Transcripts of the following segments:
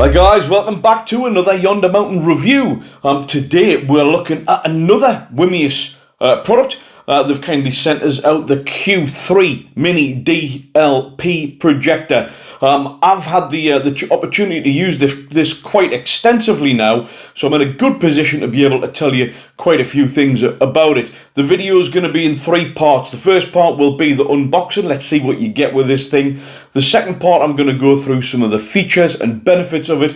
Hi guys, welcome back to another Yonder Mountain review. Today we're looking at another Wimius product. They've kindly sent us out the Q3 mini DLP projector. I've had the opportunity to use this quite extensively now, so I'm in a good position to be able to tell you quite a few things about it. The video is going to be in 3 parts. The first part will be the unboxing. Let's see what you get with this thing. The second part, I'm going to go through some of the features and benefits of it.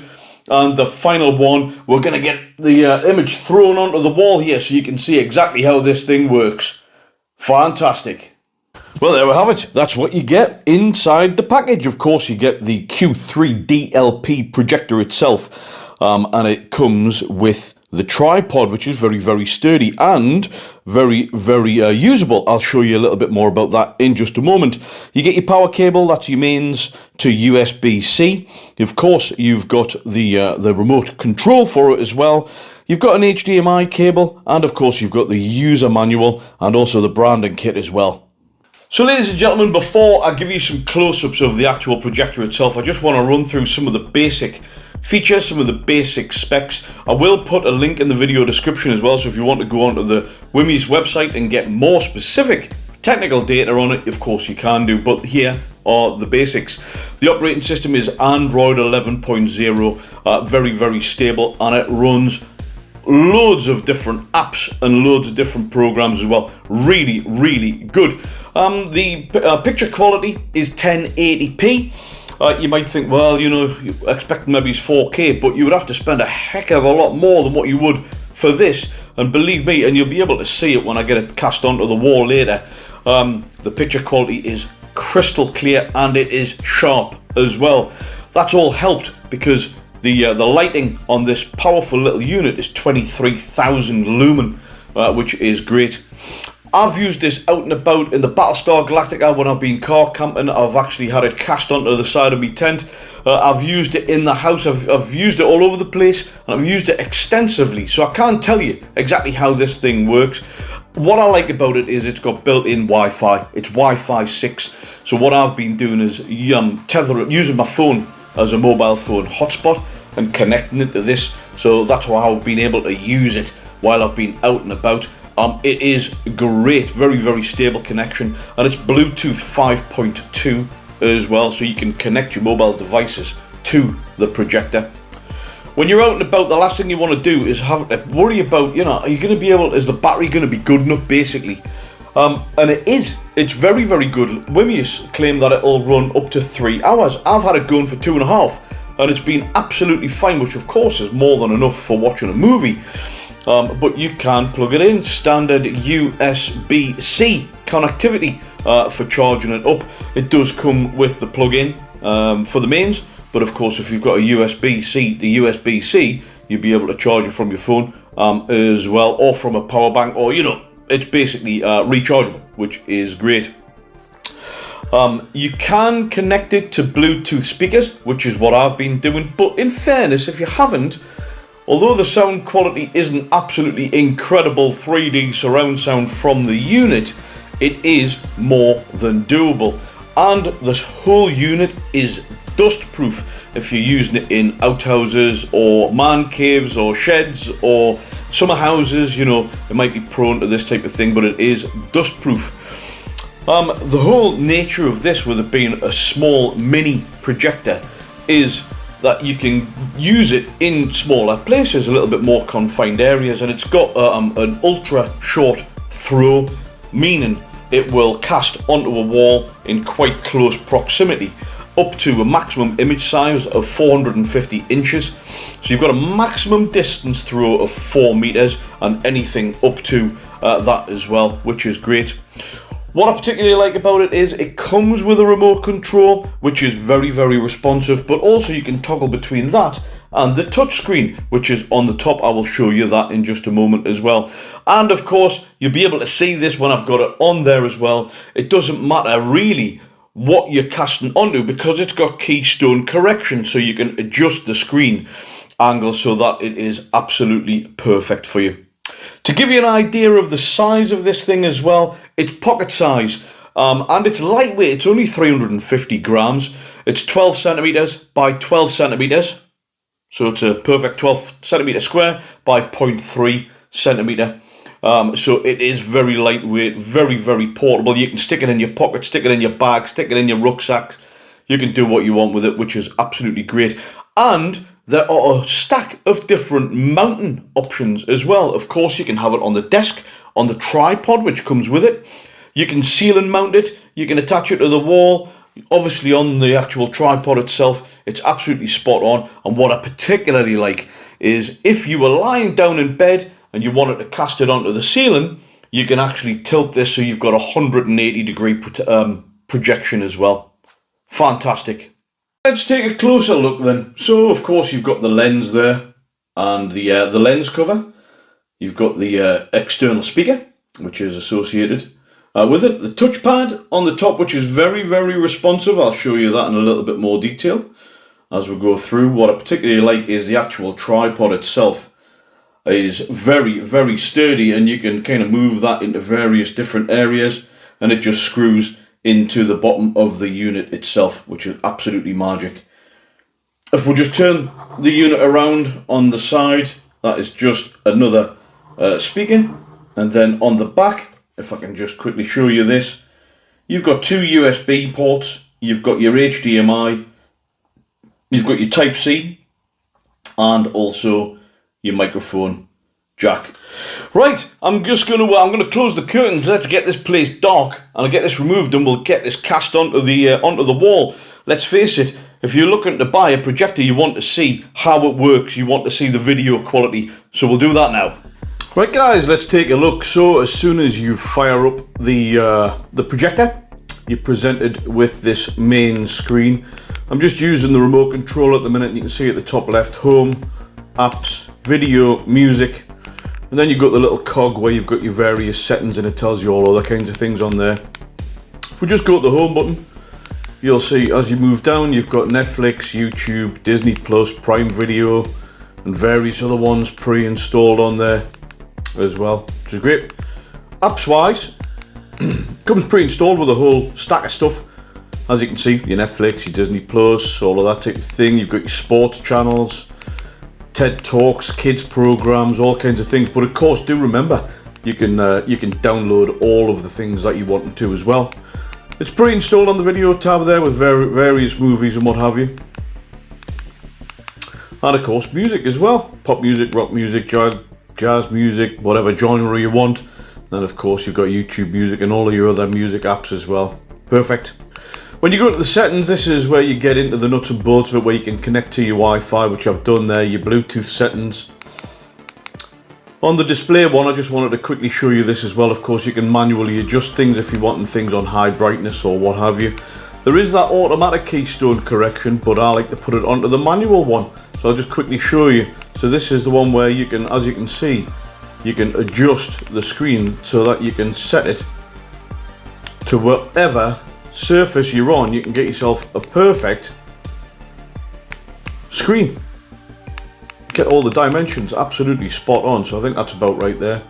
And the final one, we're going to get the image thrown onto the wall here so you can see exactly how this thing works. Fantastic. Well, there we have it. That's what you get inside the package. Of course, you get the Q3 DLP projector itself, and it comes with the tripod, which is very, very sturdy and very, very usable. I'll show you a little bit more about that in just a moment. You get your power cable, that's your mains to USB-C. Of course, you've got the remote control for it as well. You've got an HDMI cable, and of course, you've got the user manual and also the branding kit as well. So ladies and gentlemen, before I give you some close-ups of the actual projector itself, I just want to run through some of the basic features, some of the basic specs. I will put a link in the video description as well, so if you want to go onto the Wimius website and get more specific technical data on it, of course you can do, but here are the basics. The operating system is Android 11.0, very, very stable, and it runs loads of different apps and loads of different programs as well. Really, really good. The picture quality is 1080p. You might think, well, you know, you expect maybe it's 4K, but you would have to spend a heck of a lot more than what you would for this. And believe me, and you'll be able to see it when I get it cast onto the wall later, the picture quality is crystal clear and it is sharp as well. That's all helped because the lighting on this powerful little unit is 23,000 lumen, which is great. I've used this out and about in the Battlestar Galactica when I've been car camping. I've actually had it cast onto the side of my tent. I've used it in the house. I've used it all over the place, and I've used it extensively. So I can't tell you exactly how this thing works. What I like about it is it's got built-in Wi-Fi. It's Wi-Fi 6. So what I've been doing is using my phone as a mobile phone hotspot and connecting it to this. So that's how I've been able to use it while I've been out and about. It is great, very, very stable connection, and it's Bluetooth 5.2 as well, so you can connect your mobile devices to the projector. When you're out and about, the last thing you want to do is have to worry about, you know, are you going to be able, is the battery going to be good enough, basically? And it is. It's very, very good. Wimius claim that it'll run up to 3 hours. I've had it going for 2.5, and it's been absolutely fine, which of course is more than enough for watching a movie. But you can plug it in, standard USB-C connectivity for charging it up. It does come with the plug-in for the mains, but of course if you've got a USB-C to USB-C, you'll be able to charge it from your phone as well, or from a power bank, or, you know, it's basically rechargeable, which is great. You can connect it to Bluetooth speakers, which is what I've been doing, but in fairness, if you haven't, although the sound quality isn't absolutely incredible 3D surround sound from the unit, it is more than doable. And this whole unit is dust proof if you're using it in outhouses or man caves or sheds or summer houses. You know, it might be prone to this type of thing, but it is dust proof. The whole nature of this, with it being a small mini projector, is that you can use it in smaller places, a little bit more confined areas, and it's got an ultra short throw, meaning it will cast onto a wall in quite close proximity, up to a maximum image size of 450 inches. So you've got a maximum distance throw of 4 meters, and anything up to that as well, which is great. What I particularly like about it is it comes with a remote control, which is very, very responsive, but also you can toggle between that and the touchscreen, which is on the top. I will show you that in just a moment as well. And of course, you'll be able to see this when I've got it on there as well. It doesn't matter really what you're casting onto, because it's got keystone correction, so you can adjust the screen angle so that it is absolutely perfect for you. To give you an idea of the size of this thing as well, it's pocket size, and it's lightweight. It's only 350 grams. It's 12 centimeters by 12 centimeters, So it's a perfect 12 centimeter square by 0.3 centimeter. So it is very lightweight, very, very portable. You can stick it in your pocket, stick it in your bag, stick it in your rucksack. You can do what you want with it, which is absolutely great. And there are a stack of different mounting options as well. Of course, you can have it on the desk, on the tripod, which comes with it. You can ceiling mount it. You can attach it to the wall. Obviously, on the actual tripod itself, it's absolutely spot on. And what I particularly like is if you were lying down in bed and you wanted to cast it onto the ceiling, you can actually tilt this so you've got a 180-degree projection as well. Fantastic. Let's take a closer look then. So, of course, you've got the lens there and the lens cover. You've got the external speaker, which is associated with it. The touchpad on the top, which is very, very responsive. I'll show you that in a little bit more detail as we go through. What I particularly like is the actual tripod itself is very, very sturdy, and you can kind of move that into various different areas, and it just screws into the bottom of the unit itself, which is absolutely magic. If we just turn the unit around on the side, that is just another speaker. And then on the back, if I can just quickly show you this, you've got two USB ports, you've got your HDMI, you've got your Type-C, and also your microphone jack. Right, I'm gonna close the curtains. Let's get this place dark, and I'll get this removed, and we'll get this cast onto the wall. Let's face it, if you're looking to buy a projector, you want to see how it works. You want to see the video quality. So we'll do that now. Right, guys, let's take a look. So as soon as you fire up the projector, you're presented with this main screen. I'm just using the remote control at the minute. You can see at the top left, home, apps, video, music. And then you've got the little cog where you've got your various settings, and it tells you all other kinds of things on there. If we just go to the home button, you'll see as you move down, you've got Netflix, YouTube, Disney Plus, Prime Video, and various other ones pre-installed on there as well, which is great. Apps wise, comes pre-installed with a whole stack of stuff. As you can see, your Netflix, your Disney Plus, all of that type of thing. You've got your sports channels, TED Talks, kids programs, all kinds of things. But of course, do remember, you can download all of the things that you want to as well. It's pre-installed on the video tab there with various movies and what have you. And of course, music as well. Pop music, rock music, jazz music, whatever genre you want. And of course, you've got YouTube music and all of your other music apps as well. Perfect. When you go to the settings, this is where you get into the nuts and bolts of it, where you can connect to your Wi-Fi, which I've done there, your Bluetooth settings. On the display one, I just wanted to quickly show you this as well. Of course, you can manually adjust things if you want things on high brightness or what have you. There is that automatic keystone correction, but I like to put it onto the manual one. So I'll just quickly show you. So this is the one where you can, as you can see, you can adjust the screen so that you can set it to whatever surface you're on. You can get yourself a perfect screen. Get all the dimensions absolutely spot on, so I think that's about right there.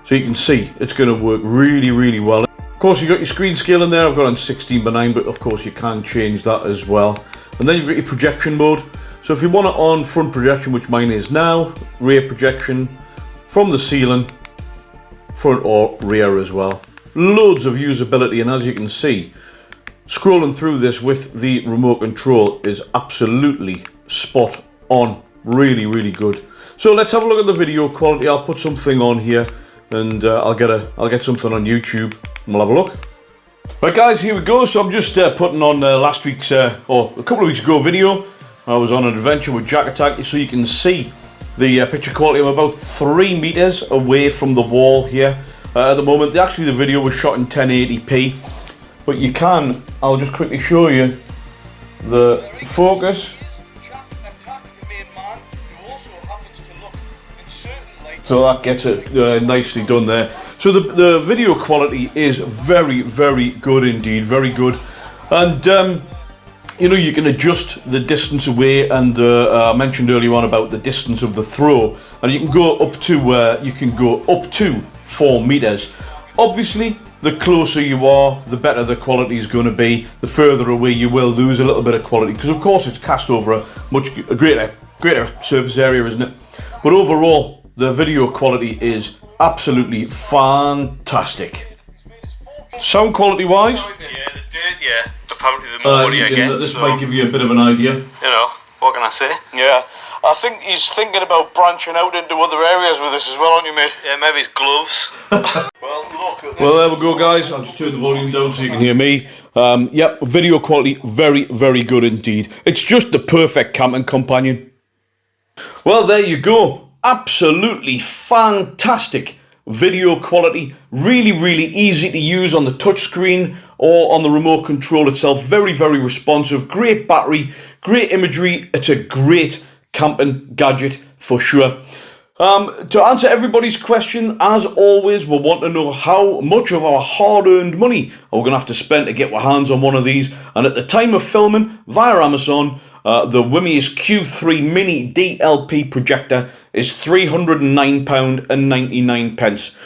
So you can see it's going to work really, really well. Of course, you've got your screen scale in there. I've got on 16:9, but of course you can change that as well. And then you've got your projection mode. So if you want it on front projection, which mine is now, rear projection from the ceiling, front or rear as well. Loads of usability, and as you can see, scrolling through this with the remote control is absolutely spot on. Really, really good. So let's have a look at the video quality. I'll put something on here, and I'll get something on YouTube, and we'll have a look. Right, guys, here we go. So I'm just putting on last week's or a couple of weeks ago video. I was on an adventure with Jack Attack, so you can see the picture quality. I'm about 3 meters away from the wall here at the moment. Actually, the video was shot in 1080p, but you can, I'll just quickly show you the focus. So that gets it nicely done there. So the video quality is very, very good indeed, very good. And you know, you can adjust the distance away, and I mentioned earlier on about the distance of the throw, and you can go up to 4 meters. Obviously, the closer you are, the better the quality is going to be. The further away you will lose a little bit of quality, because of course it's cast over a greater surface area, isn't it? But overall, the video quality is absolutely fantastic. Sound quality wise? Yeah, yeah. Apparently the more audio you get. This might give you a bit of an idea. You know, what can I say? Yeah. I think he's thinking about branching out into other areas with this as well, aren't you, mate? Yeah, maybe his gloves. Well, there we go, guys. I'll just turn the volume down so you can hear me. Yep, video quality, very, very good indeed. It's just the perfect camping companion. Well, there you go. Absolutely fantastic video quality. Really, really easy to use on the touchscreen or on the remote control itself. Very, very responsive. Great battery, great imagery. It's a great camping gadget for sure. To answer everybody's question, as always, we'll want to know how much of our hard-earned money are we going to have to spend to get our hands on one of these. And at the time of filming, via Amazon, the Wimius Q3 mini DLP projector is £309.99.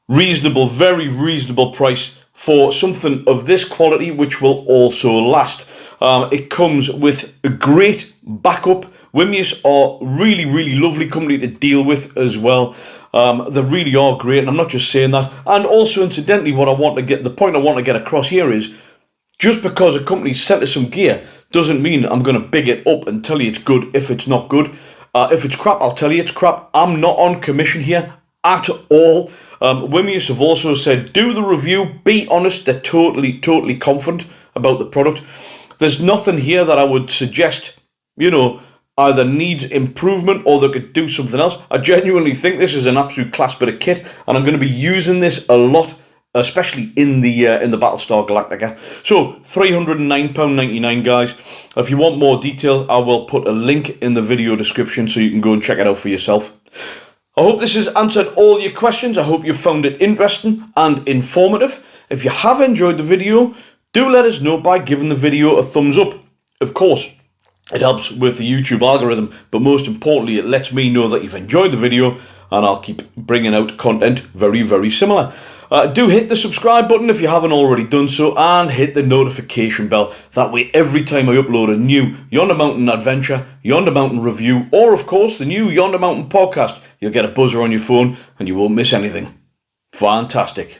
Reasonable, very reasonable price for something of this quality, which will also last. It comes with a great backup. Wimius are really, really lovely company to deal with as well. They really are great, and I'm not just saying that. And also, incidentally, the point I want to get across here is, just because a company sent us some gear doesn't mean I'm going to big it up and tell you it's good if it's not good. If it's crap, I'll tell you it's crap. I'm not on commission here at all. Wimius have also said, do the review, be honest. They're totally, totally confident about the product. There's nothing here that I would suggest, you know, either needs improvement or they could do something else. I genuinely think this is an absolute class bit of kit, and I'm going to be using this a lot, especially in the Battlestar Galactica. So £309.99, guys. If you want more detail, I will put a link in the video description so you can go and check it out for yourself. I hope this has answered all your questions. I hope you found it interesting and informative. If you have enjoyed the video, do let us know by giving the video a thumbs up. Of course, it helps with the YouTube algorithm, but most importantly, it lets me know that you've enjoyed the video, and I'll keep bringing out content very, very similar. Do hit the subscribe button if you haven't already done so, and hit the notification bell. That way, every time I upload a new Yonder Mountain adventure, Yonder Mountain review, or of course, the new Yonder Mountain podcast, you'll get a buzzer on your phone, and you won't miss anything. Fantastic.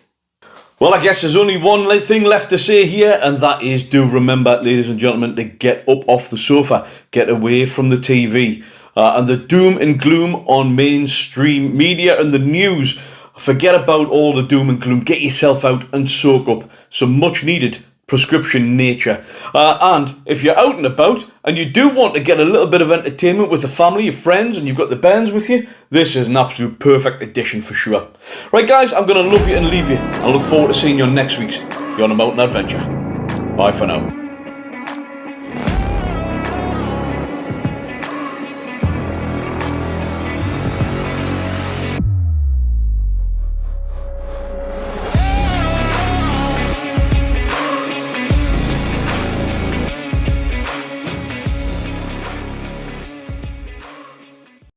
Well, I guess there's only one thing left to say here, and that is, do remember, ladies and gentlemen, to get up off the sofa, get away from the TV, and the doom and gloom on mainstream media and the news. Forget about all the doom and gloom. Get yourself out and soak up some much needed prescription nature. And if you're out and about and you do want to get a little bit of entertainment with the family, your friends, and you've got the bands with you, this is an absolute perfect addition for sure. Right, guys, I'm going to love you and leave you. I look forward to seeing you on next week's Yonder Mountain Adventure. Bye for now.